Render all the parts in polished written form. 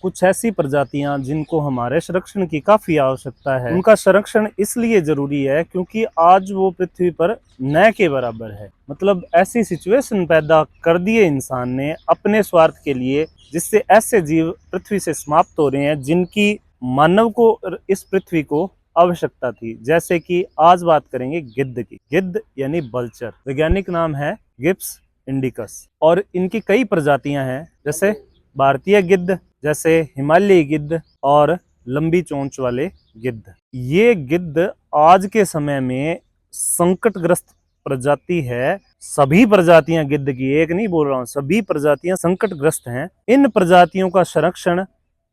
कुछ ऐसी प्रजातियां जिनको हमारे संरक्षण की काफी आवश्यकता है। उनका संरक्षण इसलिए जरूरी है क्योंकि आज वो पृथ्वी पर न के बराबर है। मतलब ऐसी सिचुएशन पैदा कर दी है इंसान ने अपने स्वार्थ के लिए, जिससे ऐसे जीव पृथ्वी से समाप्त हो रहे हैं जिनकी मानव को इस पृथ्वी को आवश्यकता थी। जैसे कि आज बात करेंगे गिद्ध की। गिद्ध यानी बल्चर, वैज्ञानिक नाम है गिब्स इंडिकस, और इनकी कई प्रजातियां हैं, जैसे भारतीय गिद्ध, जैसे हिमालयी गिद्ध और लंबी चोंच वाले गिद्ध। ये गिद्ध आज के समय में संकटग्रस्त प्रजाति है। सभी प्रजातियां गिद्ध की, एक नहीं बोल रहा हूं, सभी प्रजातियां संकटग्रस्त हैं। इन प्रजातियों का संरक्षण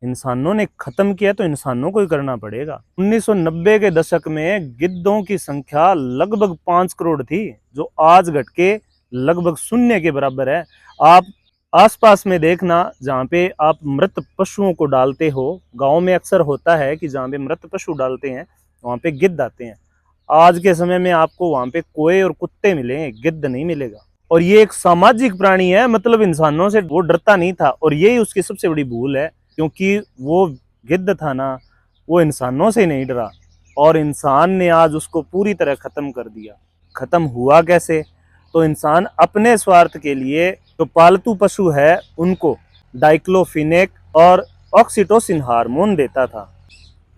इंसानों ने खत्म किया तो इंसानों को ही करना पड़ेगा। 1990 के दशक में गिद्धों की संख्या लगभग 5 करोड़ थी, जो आज घट के लगभग शून्य के बराबर है। आप आसपास में देखना, जहाँ पे आप मृत पशुओं को डालते हो, गांव में अक्सर होता है कि जहाँ पे मृत पशु डालते हैं वहाँ पे गिद्ध आते हैं। आज के समय में आपको वहाँ पे कोए और कुत्ते मिलेंगे, गिद्ध नहीं मिलेगा। और ये एक सामाजिक प्राणी है, मतलब इंसानों से वो डरता नहीं था, और यही उसकी सबसे बड़ी भूल है, क्योंकि वो गिद्ध था ना, वो इंसानों से नहीं डरा, और इंसान ने आज उसको पूरी तरह खत्म कर दिया। खत्म हुआ कैसे? तो इंसान अपने स्वार्थ के लिए जो पालतू पशु है उनको डाइक्लोफिनेक और ऑक्सीटोसिन हार्मोन देता था।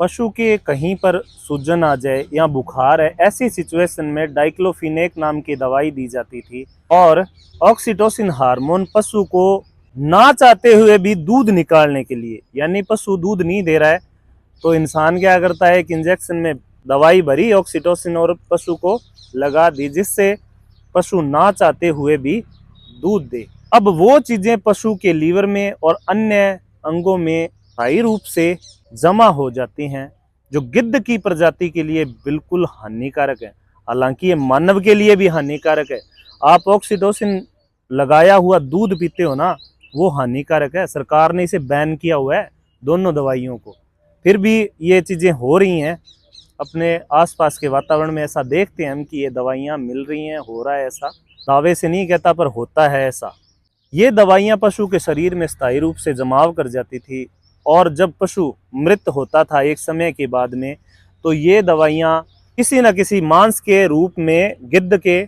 पशु के कहीं पर सूजन आ जाए या बुखार है, ऐसी सिचुएशन में डाइक्लोफिनेक नाम की दवाई दी जाती थी, और ऑक्सीटोसिन हार्मोन पशु को ना चाहते हुए भी दूध निकालने के लिए, यानी पशु दूध नहीं दे रहा है तो इंसान क्या करता है, एक इंजेक्शन में दवाई भरी ऑक्सीटोसिन और पशु को लगा दी, जिससे पशु ना चाहते हुए भी दूध दे। अब वो चीजें पशु के लीवर में और अन्य अंगों में स्थायी रूप से जमा हो जाती हैं, जो गिद्ध की प्रजाति के लिए बिल्कुल हानिकारक है। हालांकि ये मानव के लिए भी हानिकारक है। आप ऑक्सीटोसिन लगाया हुआ दूध पीते हो ना, वो हानिकारक है। सरकार ने इसे बैन किया हुआ है, दोनों दवाइयों को। फिर भी ये चीजें हो रही हैं अपने आसपास के वातावरण में। ऐसा देखते हैं हम कि ये दवाइयाँ मिल रही हैं, हो रहा है ऐसा। दावे से नहीं कहता, पर होता है ऐसा। ये दवाइयाँ पशु के शरीर में स्थायी रूप से जमाव कर जाती थी, और जब पशु मृत होता था एक समय के बाद में, तो ये दवाइयाँ किसी न किसी मांस के रूप में गिद्ध के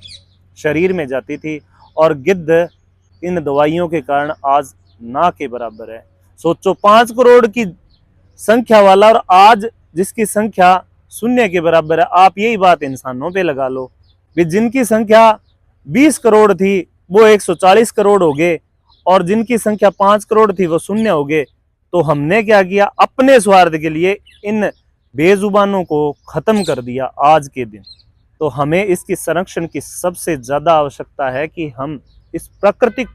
शरीर में जाती थी, और गिद्ध इन दवाइयों के कारण आज ना के बराबर है। सोचो, 5 करोड़ की संख्या वाला, और आज जिसकी संख्या शून्य के बराबर है। आप यही बात इंसानों पे लगा लो, जिनकी संख्या 20 करोड़ थी वो 140 करोड़ हो गए, और जिनकी संख्या 5 करोड़ थी वो शून्य हो गए। तो हमने क्या किया? अपने स्वार्थ के लिए इन बेजुबानों को खत्म कर दिया आज के दिन। तो हमें इसकी संरक्षण की सबसे ज्यादा आवश्यकता है कि हम इस प्राकृतिक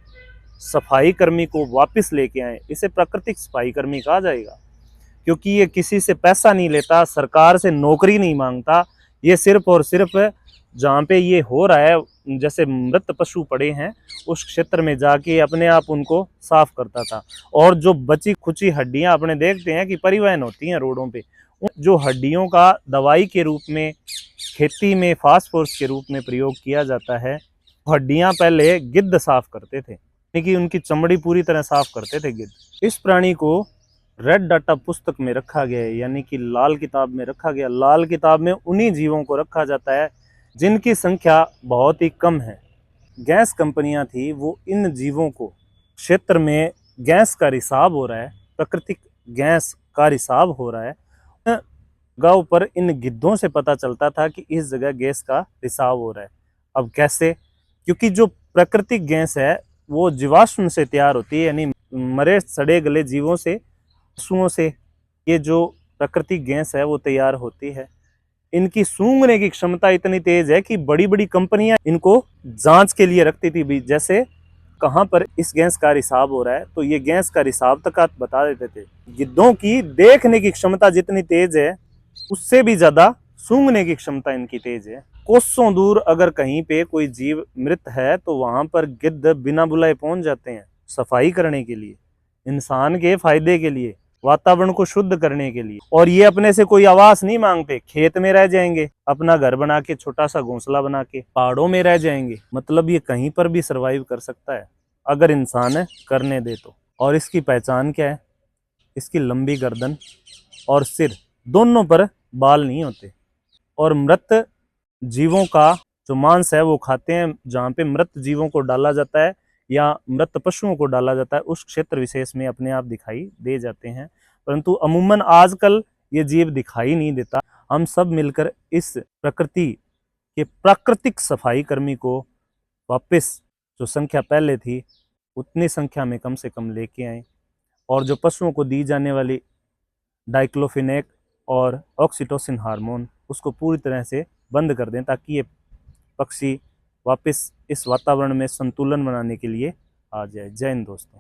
सफाई कर्मी को वापस लेके आए। इसे प्राकृतिक सफाई कर्मी कहा जाएगा, क्योंकि ये किसी से पैसा नहीं लेता, सरकार से नौकरी नहीं मांगता। ये सिर्फ और सिर्फ जहाँ पे ये हो रहा है, जैसे मृत पशु पड़े हैं, उस क्षेत्र में जाके अपने आप उनको साफ करता था। और जो बची खुची हड्डियां अपने देखते हैं कि परिवहन होती हैं रोडों पे, जो हड्डियों का दवाई के रूप में, खेती में फास्फोरस के रूप में प्रयोग किया जाता है, हड्डियां पहले गिद्ध साफ करते थे, यानी कि उनकी चमड़ी पूरी तरह साफ करते थे गिद्ध। इस प्राणी को रेड डाटा पुस्तक में रखा गया है, यानी कि लाल किताब में रखा गया। लाल किताब में उन्हीं जीवों को रखा जाता है जिनकी संख्या बहुत ही कम है। गैस कंपनियां थी, वो इन जीवों को, क्षेत्र में गैस का रिसाव हो रहा है, प्राकृतिक गैस का रिसाव हो रहा है, गांव पर इन गिद्धों से पता चलता था कि इस जगह गैस का रिसाव हो रहा है। अब कैसे? क्योंकि जो प्राकृतिक गैस है वो जीवाश्म से तैयार होती है, यानी मरे सड़े गले जीवों से, पशुओं से ये जो प्राकृतिक गैस है वो तैयार होती है। इनकी सूंघने की क्षमता इतनी तेज है कि बड़ी बड़ी कंपनियां इनको जांच के लिए रखती थी, भी जैसे कहां पर इस गैस का रिसाव हो रहा है, तो ये गैस का रिसाव तक आप बता देते थे। गिद्धों की देखने की क्षमता जितनी तेज है, उससे भी ज्यादा सूंघने की क्षमता इनकी तेज है। कोसों दूर अगर कहीं पे कोई जीव मृत है तो वहां पर गिद्ध बिना बुलाए पहुंच जाते हैं, सफाई करने के लिए, इंसान के फायदे के लिए, वातावरण को शुद्ध करने के लिए। और ये अपने से कोई आवास नहीं मांगते, खेत में रह जाएंगे, अपना घर बना के, छोटा सा घोंसला बना के पहाड़ों में रह जाएंगे। मतलब ये कहीं पर भी सरवाइव कर सकता है अगर इंसान करने दे तो। और इसकी पहचान क्या है? इसकी लंबी गर्दन और सिर दोनों पर बाल नहीं होते। और मृत जीवों का जो मांस है वो खाते हैं। जहाँ पे मृत जीवों को डाला जाता है या मृत पशुओं को डाला जाता है उस क्षेत्र विशेष में अपने आप दिखाई दे जाते हैं, परंतु अमूमन आजकल ये जीव दिखाई नहीं देता। हम सब मिलकर इस प्रकृति के प्राकृतिक सफाई कर्मी को वापस जो संख्या पहले थी उतनी संख्या में कम से कम लेके आए, और जो पशुओं को दी जाने वाली डाइक्लोफिनेक और ऑक्सीटोसिन हार्मोन उसको पूरी तरह से बंद कर दें, ताकि ये पक्षी वापस इस वातावरण में संतुलन बनाने के लिए आ जाए। जय हिंद दोस्तों।